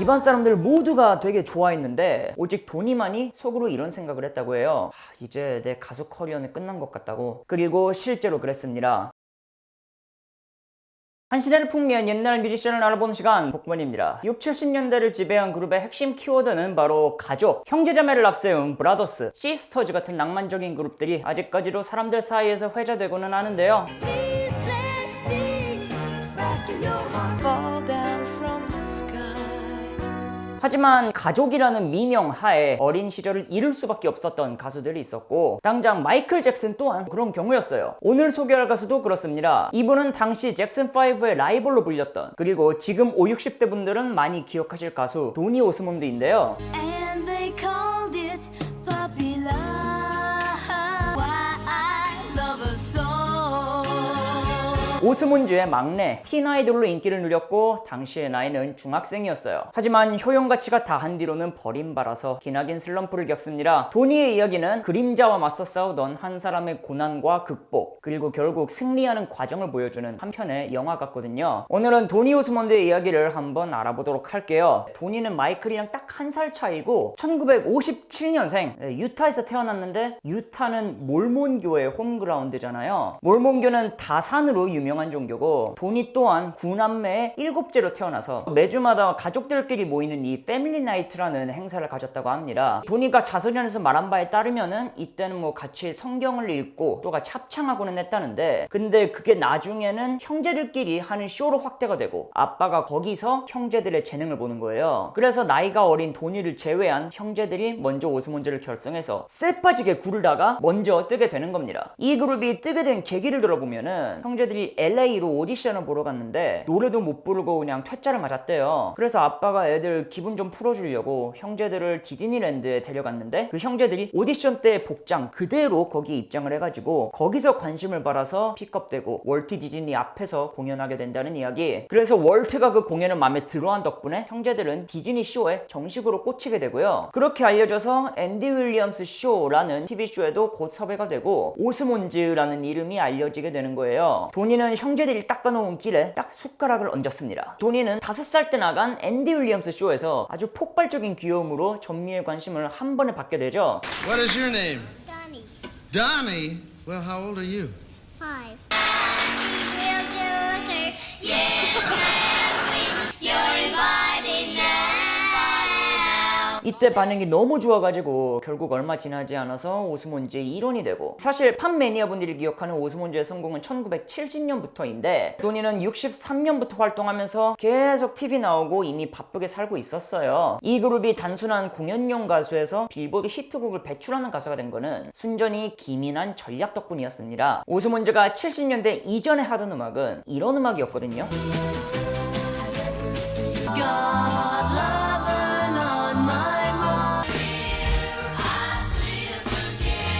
집안 사람들 모두가 되게 좋아했는데 오직 도니만이 속으로 이런 생각을 했다고 해요. 이제 내 가수 커리어는 끝난 것 같다고. 그리고 실제로 그랬습니다. 한 시대를 풍미한 옛날 뮤지션을 알아보는 시간 복권입니다. 6, 70년대를 지배한 그룹의 핵심 키워드는 바로 가족, 형제자매를 앞세운 브라더스, 시스터즈 같은 낭만적인 그룹들이 아직까지도 사람들 사이에서 회자되고는 하는데요. 하지만 가족이라는 미명 하에 어린 시절을 잃을 수밖에 없었던 가수들이 있었고 당장 마이클 잭슨 또한 그런 경우였어요. 오늘 소개할 가수도 그렇습니다. 이분은 당시 잭슨5의 라이벌로 불렸던, 그리고 지금 5, 60대 분들은 많이 기억하실 가수 도니 오스몬드인데요. And they called it popular. Why I love her so. 오스몬즈의 막내, 틴 아이돌로 인기를 누렸고 당시의 나이는 중학생이었어요. 하지만 효용가치가 다한 뒤로는 버림받아서 기나긴 슬럼프를 겪습니다. 도니의 이야기는 그림자와 맞서 싸우던 한 사람의 고난과 극복, 그리고 결국 승리하는 과정을 보여주는 한 편의 영화 같거든요. 오늘은 도니 오스몬드의 이야기를 한번 알아보도록 할게요. 도니는 마이클이랑 딱 한 살 차이고 1957년생, 유타에서 태어났는데 유타는 몰몬교의 홈그라운드잖아요. 몰몬교는 다산으로 유명한 종교고 도니 또한 9남매의 7째로 태어나서 매주마다 가족들끼리 모이는 이 패밀리 나이트라는 행사를 가졌다고 합니다. 도니가 자서전에서 말한 바에 따르면은 이때는 뭐 같이 성경을 읽고 또 같이 합창하고는 했다는데, 근데 그게 나중에는 형제들끼리 하는 쇼로 확대가 되고 아빠가 거기서 형제들의 재능을 보는 거예요. 그래서 나이가 어린 도니를 제외한 형제들이 먼저 오스몬즈를 결성해서 쎄빠지게 구르다가 먼저 뜨게 되는 겁니다. 이 그룹이 뜨게 된 계기를 들어보면은 형제들이 LA로 오디션을 보러 갔는데 노래도 못 부르고 그냥 퇴짜를 맞았대요. 그래서 아빠가 애들 기분 좀 풀어주려고 형제들을 디즈니랜드에 데려갔는데 그 형제들이 오디션 때 복장 그대로 거기에 입장을 해가지고 거기서 관심을 받아서 픽업되고 월트 디즈니 앞에서 공연하게 된다는 이야기. 그래서 월트가 그 공연을 마음에 들어한 덕분에 형제들은 디즈니 쇼에 정식으로 꽂히게 되고요. 그렇게 알려져서 앤디 윌리엄스 쇼라는 TV쇼에도 곧 섭외가 되고 오스몬즈라는 이름이 알려지게 되는 거예요. 도니는 형제들이 닦아놓은 길에 딱 숟가락을 얹었습니다. 도니는 5살 때 나간 앤디 윌리엄스 쇼에서 아주 폭발적인 귀여움으로 전미의 관심을 한 번에 받게 되죠. What is your name? Donnie, Donnie? Well, how old are you? 5. She's real good, yes, you're invited now. 이때 반응이 너무 좋아가지고 결국 얼마 지나지 않아서 오스몬즈의 일원이 되고, 사실 팝 매니아 분들이 기억하는 오스몬즈의 성공은 1970년부터인데 도니는 63년부터 활동하면서 계속 TV 나오고 이미 바쁘게 살고 있었어요. 이 그룹이 단순한 공연용 가수에서 빌보드 히트곡을 배출하는 가수가 된 거는 순전히 기민한 전략 덕분이었습니다. 오스몬즈가 70년대 이전에 하던 음악은 이런 음악이었거든요.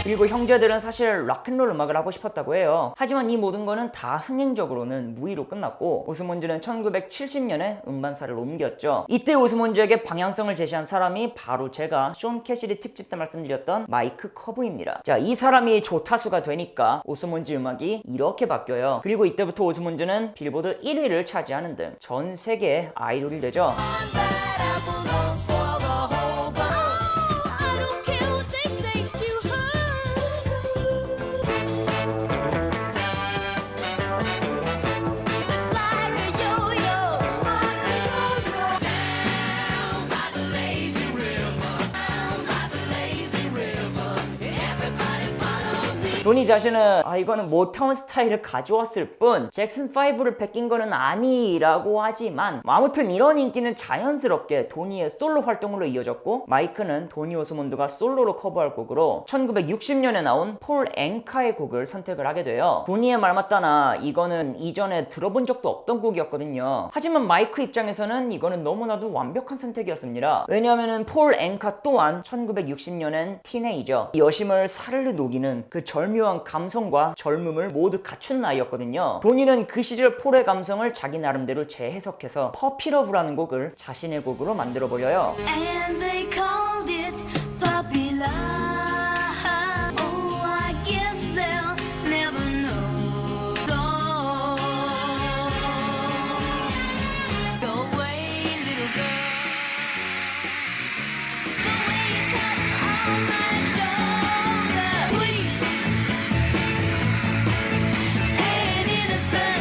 그리고 형제들은 사실 락앤롤 음악을 하고 싶었다고 해요. 하지만 이 모든 거는 다 흥행적으로는 무의로 끝났고 오스몬즈는 1970년에 음반사를 옮겼죠. 이때 오스몬즈에게 방향성을 제시한 사람이 바로 제가 숀 캐시디 특집 때 말씀드렸던 마이크 커브입니다. 자, 이 사람이 조타수가 되니까 오스몬즈 음악이 이렇게 바뀌어요. 그리고 이때부터 오스몬즈는 빌보드 1위를 차지하는 등 전 세계의 아이돌이 되죠. 도니 자신은 이거는 모타운 스타일을 가져왔을 뿐 잭슨5를 베낀 거는 아니라고 하지만 아무튼 이런 인기는 자연스럽게 도니의 솔로 활동으로 이어졌고 마이크는 도니 오스몬드가 솔로로 커버할 곡으로 1960년에 나온 폴 앵카의 곡을 선택을 하게 돼요. 도니의 말 맞다나 이거는 이전에 들어본 적도 없던 곡이었거든요. 하지만 마이크 입장에서는 이거는 너무나도 완벽한 선택이었습니다. 왜냐하면 폴 앵카 또한 1960년엔 티네이저, 여심을 사르르 녹이는 그 절묘한 감성과 젊음을 모두 갖춘 나이였거든요. 도니는 그 시절 폴의 감성을 자기 나름대로 재해석해서 퍼피러브라는 곡을 자신의 곡으로 만들어버려요. And they called it popular. Oh, I guess they'll never know. Go away, little girl.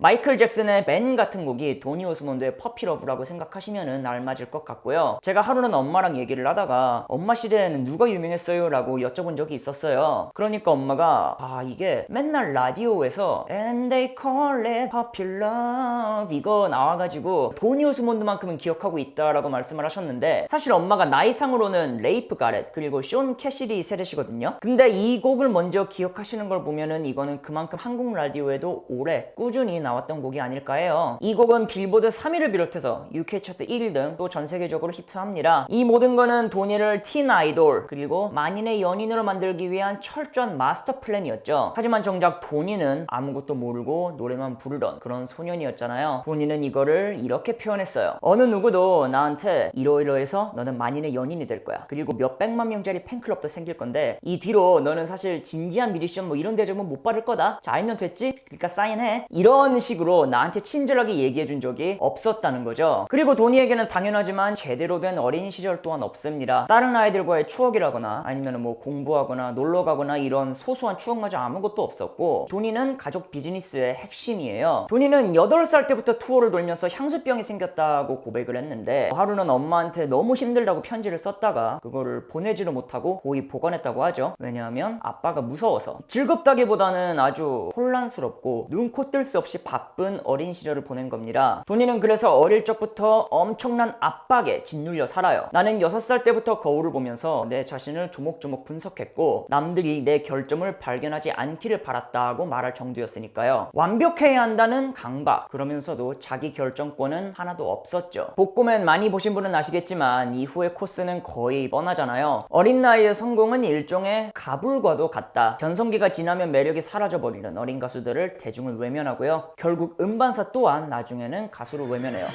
마이클 잭슨의 맨 같은 곡이 도니 오스몬드의 퍼피 러브라고 생각하시면은 알맞을 것 같고요. 제가 하루는 엄마랑 얘기를 하다가 엄마 시대에는 누가 유명했어요? 라고 여쭤본 적이 있었어요. 그러니까 엄마가 이게 맨날 라디오에서 And they call it popular 이거 나와가지고 도니 오스몬드만큼은 기억하고 있다라고 말씀을 하셨는데, 사실 엄마가 나이상으로는 레이프 가렛 그리고 숀 캐시디 세대시거든요. 근데 이 곡을 먼저 기억하시는 걸 보면은 이거는 그만큼 한국 라디오에도 오래 꾸준히 나왔던 곡이 아닐까 해요. 이 곡은 빌보드 3위를 비롯해서 UK 차트 1위 등 또 전 세계적으로 히트합니다. 이 모든 거는 도니를 틴 아이돌 그리고 만인의 연인으로 만들기 위한 철저한 마스터 플랜이었죠. 하지만 정작 도니는 아무것도 모르고 노래만 부르던 그런 소년이었잖아요. 도니는 이거를 이렇게 표현했어요. 어느 누구도 나한테 이러이러해서 너는 만인의 연인이 될 거야. 그리고 몇백만 명짜리 팬클럽도 생길 건데 이 뒤로 너는 사실 진지한 뮤지션 뭐 이런 대접은 못 받을 거다. 자, 알면 됐지? 그러니까 사인해. 이런 식으로 나한테 친절하게 얘기해 준 적이 없었다는 거죠. 그리고 도니에게는 당연하지만 제대로 된 어린 시절 또한 없습니다. 다른 아이들과의 추억이라거나 아니면 뭐 공부하거나 놀러 가거나 이런 소소한 추억마저 아무것도 없었고, 도니는 가족 비즈니스의 핵심이에요. 도니는 8살 때부터 투어를 돌면서 향수병이 생겼다고 고백을 했는데, 하루는 엄마한테 너무 힘들다고 편지를 썼다가 그거를 보내지를 못하고 고이 보관했다고 하죠. 왜냐하면 아빠가 무서워서. 즐겁다기보다는 아주 혼란스럽고 눈코 뜰 수 없이 바쁜 어린 시절을 보낸 겁니다. 도니는 그래서 어릴 적부터 엄청난 압박에 짓눌려 살아요. 나는 6살 때부터 거울을 보면서 내 자신을 조목조목 분석했고 남들이 내 결점을 발견하지 않기를 바랐다고 말할 정도였으니까요. 완벽해야 한다는 강박, 그러면서도 자기 결정권은 하나도 없었죠. 복고맨 많이 보신 분은 아시겠지만 이후의 코스는 거의 뻔하잖아요. 어린 나이의 성공은 일종의 가불과도 같다. 전성기가 지나면 매력이 사라져버리는 어린 가수들을 대중은 외면하고요. 결국 음반사 또한 나중에는 가수로 외면해요.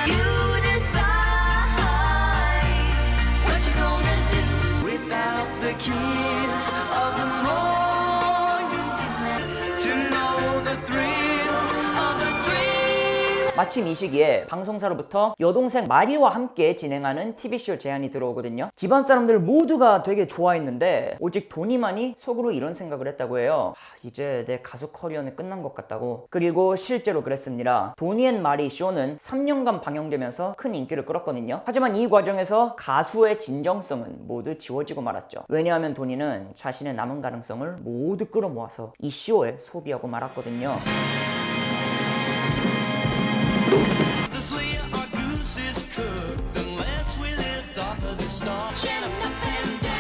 You decide what you're gonna do without the kiss of the morning to know the thrill of a dream. 마침 이 시기에 방송사로부터 여동생 마리와 함께 진행하는 TV쇼 제안이 들어오거든요. 집안 사람들 모두가 되게 좋아했는데 오직 도니만이 속으로 이런 생각을 했다고 해요. 이제 내 가수 커리어는 끝난 것 같다고. 그리고 실제로 그랬습니다. 도니 앤 마리 쇼는 3년간 방영되면서 큰 인기를 끌었거든요. 하지만 이 과정에서 가수의 진정성은 모두 지워지고 말았죠. 왜냐하면 도니는 자신의 남은 가능성을 모두 끌어모아서 이 쇼에 소비하고 말았거든요. Slayer or goose is cooked unless we lift off of the star. Jump up and down.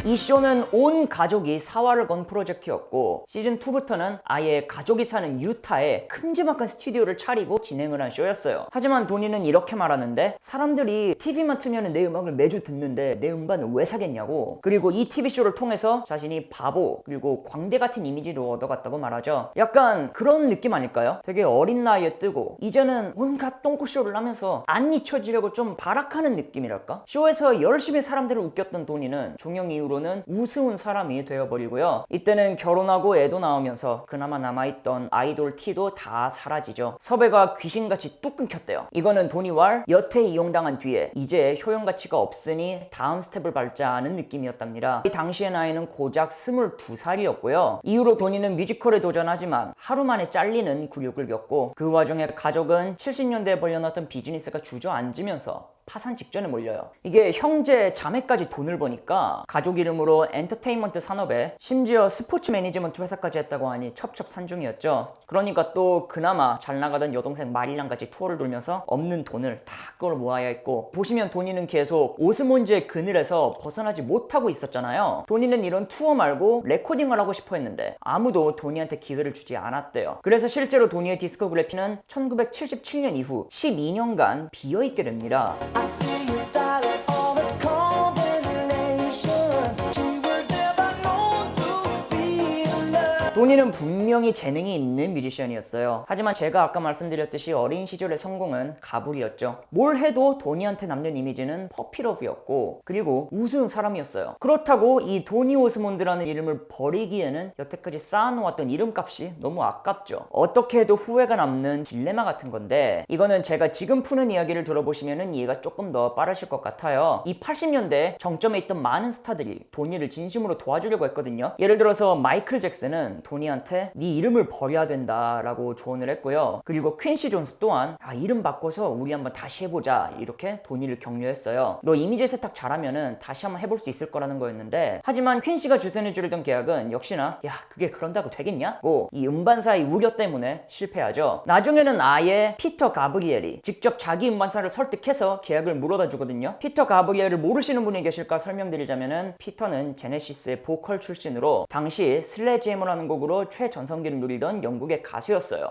이 쇼는 온 가족이 사활을 건 프로젝트였고 시즌2부터는 아예 가족이 사는 유타에 큼지막한 스튜디오를 차리고 진행을 한 쇼였어요. 하지만 도니는 이렇게 말하는데, 사람들이 TV만 틀면 내 음악을 매주 듣는데 내 음반을 왜 사겠냐고. 그리고 이 TV쇼를 통해서 자신이 바보 그리고 광대 같은 이미지를 얻어갔다고 말하죠. 약간 그런 느낌 아닐까요? 되게 어린 나이에 뜨고 이제는 온갖 똥꼬쇼를 하면서 안 잊혀지려고 좀 발악하는 느낌이랄까? 쇼에서 열심히 사람들을 웃겼던 도니는 종영 이후로 는 우스운 사람이 되어버리고요. 이때는 결혼하고 애도 나오면서 그나마 남아있던 아이돌 티도 다 사라지죠. 섭외가 귀신같이 뚝 끊겼대요. 이거는 도니왈 여태 이용당한 뒤에 이제 효용가치가 없으니 다음 스텝을 밟자는 느낌이었답니다. 이 당시의 나이는 고작 22살이었고요. 이후로 도니는 뮤지컬에 도전하지만 하루 만에 잘리는 굴욕을 겪고, 그 와중에 가족은 70년대에 벌려놨던 비즈니스가 주저앉으면서 파산 직전에 몰려요. 이게 형제, 자매까지 돈을 버니까 가족 이름으로 엔터테인먼트 산업에 심지어 스포츠 매니지먼트 회사까지 했다고 하니 첩첩산중이었죠. 그러니까 또 그나마 잘 나가던 여동생 마리랑 같이 투어를 돌면서 없는 돈을 다 끌어 모아야 했고, 보시면 도니는 계속 오스몬즈의 그늘에서 벗어나지 못하고 있었잖아요. 도니는 이런 투어 말고 레코딩을 하고 싶어 했는데 아무도 도니한테 기회를 주지 않았대요. 그래서 실제로 도니의 디스코그래피는 1977년 이후 12년간 비어있게 됩니다. I see you darling all the combinations. She was never known to be alone. 도니는 분명히 재능이 있는 뮤지션이었어요. 하지만 제가 아까 말씀드렸듯이 어린 시절의 성공은 가불이었죠. 뭘 해도 도니한테 남는 이미지는 퍼피러브였고 그리고 우스운 사람이었어요. 그렇다고 이 도니 오스몬드라는 이름을 버리기에는 여태까지 쌓아놓았던 이름값이 너무 아깝죠. 어떻게 해도 후회가 남는 딜레마 같은 건데 이거는 제가 지금 푸는 이야기를 들어보시면 이해가 조금 더 빠르실 것 같아요. 이 80년대 정점에 있던 많은 스타들이 도니를 진심으로 도와주려고 했거든요. 예를 들어서 마이클 잭슨은 도니한테 네 이름을 버려야 된다라고 조언을 했고요. 그리고 퀸시 존스 또한 이름 바꿔서 우리 한번 다시 해보자 이렇게 도니를 격려했어요. 너 이미지 세탁 잘하면은 다시 한번 해볼 수 있을 거라는 거였는데 하지만 퀸시가 주선해주려던 계약은 역시나 야 그게 그런다고 되겠냐고 이 음반사의 우려 때문에 실패하죠. 나중에는 아예 피터 가브리엘이 직접 자기 음반사를 설득해서 계약을 물어다 주거든요. 피터 가브리엘을 모르시는 분이 계실까 설명드리자면은 피터는 제네시스의 보컬 출신으로 당시 슬래지해머라는 곡으로 최전성기를 누리던 영국의 가수였어요.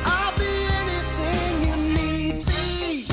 I'll be anything you need me.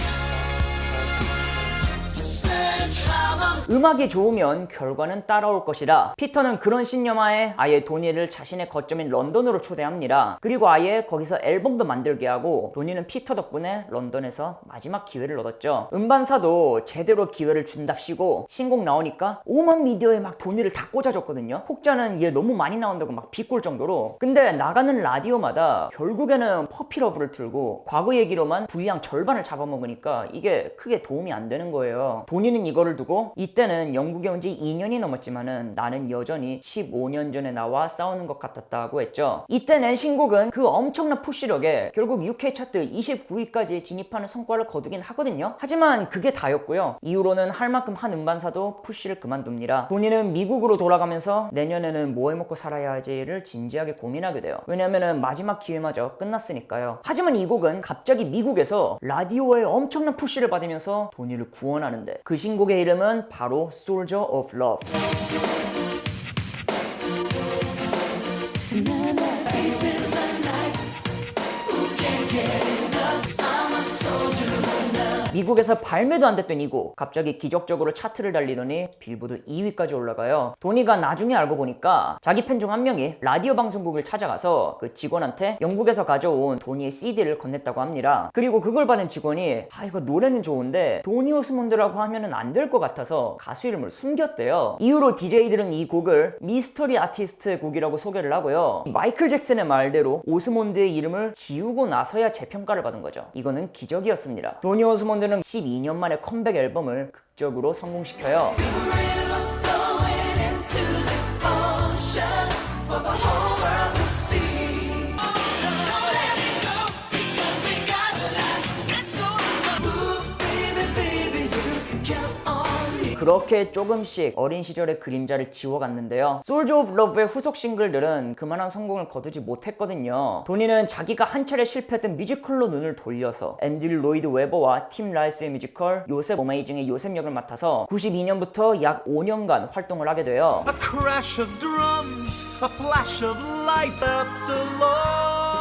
Sledgehammer. 음악이 좋으면 결과는 따라올 것이라 피터는 그런 신념하에 아예 도니를 자신의 거점인 런던으로 초대합니다. 그리고 아예 거기서 앨범도 만들게 하고 도니는 피터 덕분에 런던에서 마지막 기회를 얻었죠. 음반사도 제대로 기회를 준답시고 신곡 나오니까 오만 미디어에 막 도니를 다 꽂아줬거든요. 혹자는 얘 너무 많이 나온다고 막 비꼴 정도로. 근데 나가는 라디오마다 결국에는 퍼피러브를 틀고 과거 얘기로만 분량 절반을 잡아먹으니까 이게 크게 도움이 안 되는 거예요. 도니는 이거를 두고 이때는 영국에 온 지 2년이 넘었지만은 나는 여전히 15년 전에 나와 싸우는 것 같았다고 했죠. 이때 낸 신곡은 그 엄청난 푸시력에 결국 UK 차트 29위까지 진입하는 성과를 거두긴 하거든요. 하지만 그게 다였고요. 이후로는 할 만큼 한 음반사도 푸시를 그만둡니다. 도니는 미국으로 돌아가면서 내년에는 뭐 해먹고 살아야 하지를 진지하게 고민하게 돼요. 왜냐면은 마지막 기회마저 끝났으니까요. 하지만 이 곡은 갑자기 미국에서 라디오에 엄청난 푸시를 받으면서 도니를 구원하는데 그 신곡의 이름은 바로 Soldier of Love. 미국에서 발매도 안 됐던 이 곡 갑자기 기적적으로 차트를 달리더니 빌보드 2위까지 올라가요. 도니가 나중에 알고 보니까 자기 팬 중 한 명이 라디오 방송국을 찾아가서 그 직원한테 영국에서 가져온 도니의 CD를 건넸다고 합니다. 그리고 그걸 받은 직원이 이거 노래는 좋은데 도니 오스몬드라고 하면은 안 될 것 같아서 가수 이름을 숨겼대요. 이후로 DJ들은 이 곡을 미스터리 아티스트의 곡이라고 소개를 하고요. 마이클 잭슨의 말대로 오스몬드의 이름을 지우고 나서야 재평가를 받은 거죠. 이거는 기적이었습니다. 도니 오스몬드는 12년 만에 컴백 앨범을 극적으로 성공시켜요. River flowing into the ocean for the whole world to see. Don't let it go because we got a lot. That's so much. Ooh, baby, baby, you can count on me. 그렇게 조금씩 어린 시절의 그림자를 지워갔는데요. Soldier of Love의 후속 싱글들은 그만한 성공을 거두지 못했거든요. 도니는 자기가 한 차례 실패했던 뮤지컬로 눈을 돌려서 앤드류 로이드 웨버와 팀 라이스의 뮤지컬 요셉 어메이징의 요셉 역을 맡아서 92년부터 약 5년간 활동을 하게 돼요. A crash of drums, a flash of light after love.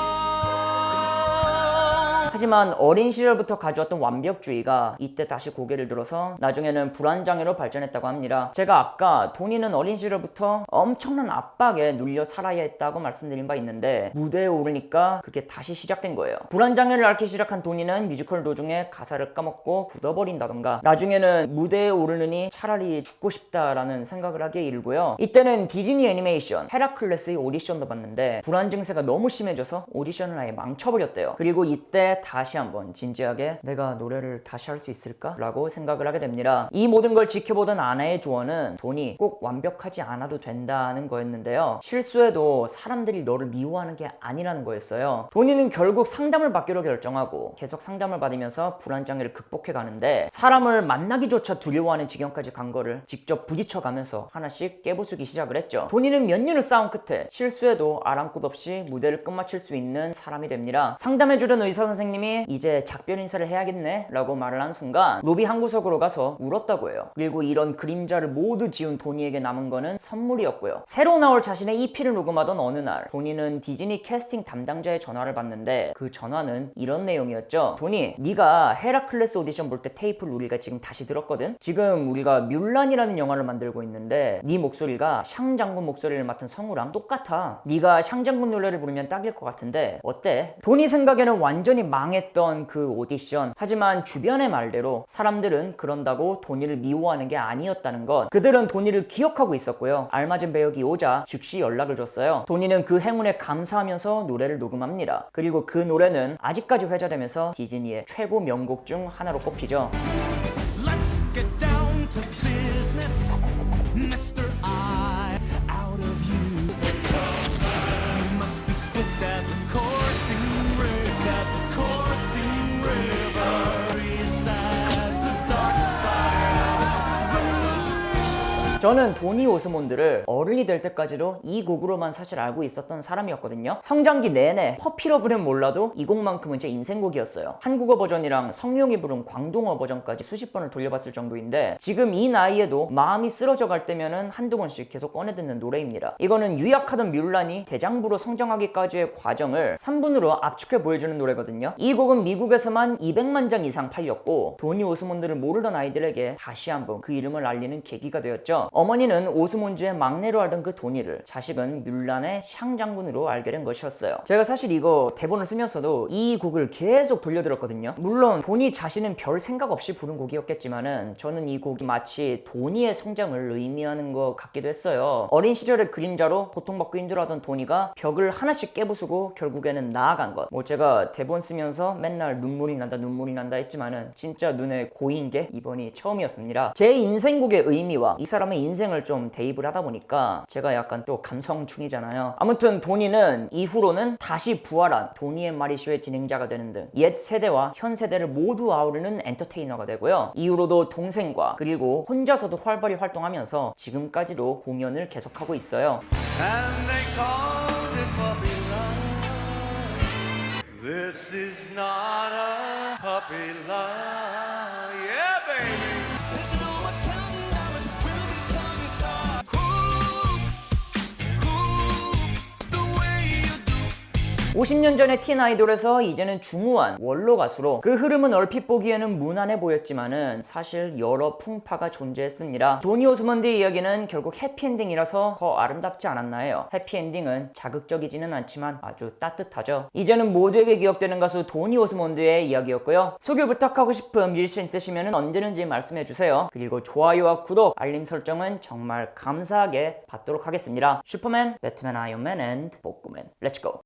하지만 어린 시절부터 가져왔던 완벽주의가 이때 다시 고개를 들어서 나중에는 불안장애로 발전했다고 합니다. 제가 아까 도니는 어린 시절부터 엄청난 압박에 눌려 살아야 했다고 말씀드린 바 있는데 무대에 오르니까 그게 다시 시작된 거예요. 불안장애를 앓기 시작한 도니는 뮤지컬 도중에 가사를 까먹고 굳어버린다던가 나중에는 무대에 오르느니 차라리 죽고 싶다라는 생각을 하게 이르고요. 이때는 디즈니 애니메이션 헤라클레스의 오디션도 봤는데 불안 증세가 너무 심해져서 오디션을 아예 망쳐버렸대요. 그리고 이때 다시 한번 진지하게 내가 노래를 다시 할 수 있을까? 라고 생각을 하게 됩니다. 이 모든 걸 지켜보던 아내의 조언은 도니 꼭 완벽하지 않아도 된다는 거였는데요. 실수해도 사람들이 너를 미워하는 게 아니라는 거였어요. 도니는 결국 상담을 받기로 결정하고 계속 상담을 받으면서 불안장애를 극복해 가는데 사람을 만나기조차 두려워하는 지경까지 간 거를 직접 부딪혀가면서 하나씩 깨부수기 시작을 했죠. 도니는 몇 년을 쌓은 끝에 실수해도 아랑곳 없이 무대를 끝마칠 수 있는 사람이 됩니다. 상담해주던 의사 선생님 선배님이 이제 작별 인사를 해야겠네 라고 말을 한 순간 로비 한 구석으로 가서 울었다고 해요. 그리고 이런 그림자를 모두 지운 도니에게 남은 거는 선물이었고요. 새로 나올 자신의 EP를 녹음하던 어느 날 도니는 디즈니 캐스팅 담당자의 전화를 받는데 그 전화는 이런 내용이었죠. 도니, 네가 헤라클레스 오디션 볼 때 테이프를 우리가 지금 다시 들었거든? 지금 우리가 뮬란이라는 영화를 만들고 있는데 네 목소리가 샹 장군 목소리를 맡은 성우랑 똑같아. 네가 샹 장군 노래를 부르면 딱일 것 같은데 어때? 도니 생각에는 완전히 망했던 그 오디션. 하지만 주변의 말대로 사람들은 그런다고 도니를 미워하는 게 아니었다는 것. 그들은 도니를 기억하고 있었고요. 알맞은 배역이 오자 즉시 연락을 줬어요. 도니는 그 행운에 감사하면서 노래를 녹음합니다. 그리고 그 노래는 아직까지 회자되면서 디즈니의 최고 명곡 중 하나로 꼽히죠. Let's get down to business, Mr. I, out of you. You must be swift as the coursing river, is as the dark side. 저는 도니 오스몬드를 어른이 될 때까지도 이 곡으로만 사실 알고 있었던 사람이었거든요. 성장기 내내 퍼피러브는 몰라도 이 곡만큼은 제 인생곡이었어요. 한국어 버전이랑 성룡이 부른 광동어 버전까지 수십 번을 돌려봤을 정도인데 지금 이 나이에도 마음이 쓰러져 갈 때면은 한두 번씩 계속 꺼내 듣는 노래입니다. 이거는 유약하던 뮬란이 대장부로 성장하기까지의 과정을 3분으로 압축해 보여주는 노래거든요. 이 곡은 미국에서만 200만 장 이상 팔렸고 도니 오스몬드를 모르던 아이들에게 다시 한번 그 이름을 알리는 계기가 되었죠. 어머니는 오스몬드의 막내로 알던 그 도니를, 자식은 뮬란의 샹 장군으로 알게 된 것이었어요. 제가 사실 이거 대본을 쓰면서도 이 곡을 계속 돌려들었거든요. 물론 도니 자신은 별 생각 없이 부른 곡이었겠지만은 저는 이 곡이 마치 도니의 성장을 의미하는 것 같기도 했어요. 어린 시절의 그림자로 고통받고 힘들어하던 도니가 벽을 하나씩 깨부수고 결국에는 나아간 것. 뭐 제가 대본 쓰면서 맨날 눈물이 난다 했지만은 진짜 눈에 고인 게 이번이 처음이었습니다. 제 인생곡의 의미와 이 사람의 인생을 좀 대입을 하다 보니까 제가 약간 또 감성충이잖아요. 아무튼 도니는 이후로는 다시 부활한 도니의 마리쇼의 진행자가 되는 등 옛 세대와 현 세대를 모두 아우르는 엔터테이너가 되고요. 이후로도 동생과 그리고 혼자서도 활발히 활동하면서 지금까지도 공연을 계속하고 있어요. And they called it puppy love. This is not a puppy love. Yeah, baby. Sitting on my counting dollars, will become a star. Cool, the way you do. 50년 전의 틴 아이돌에서 이제는 중후한 원로 가수로 그 흐름은 얼핏 보기에는 무난해 보였지만은 사실 여러 풍파가 존재했습니다. 도니 오스몬드의 이야기는 결국 해피엔딩이라서 더 아름답지 않았나 해요. 해피엔딩은 자극적이지는 않지만 아주 따뜻하죠. 이제는 모두에게 기억되는 가수 도니 오스몬드의 이야기였고요. 소개 부탁하고 싶은 뮤지션 있으시면 언제든지 말씀해주세요. 그리고 좋아요와 구독, 알림 설정은 정말 감사하게 받도록 하겠습니다. 슈퍼맨, 배트맨, 아이언맨, 앤 복구맨. 렛츠고!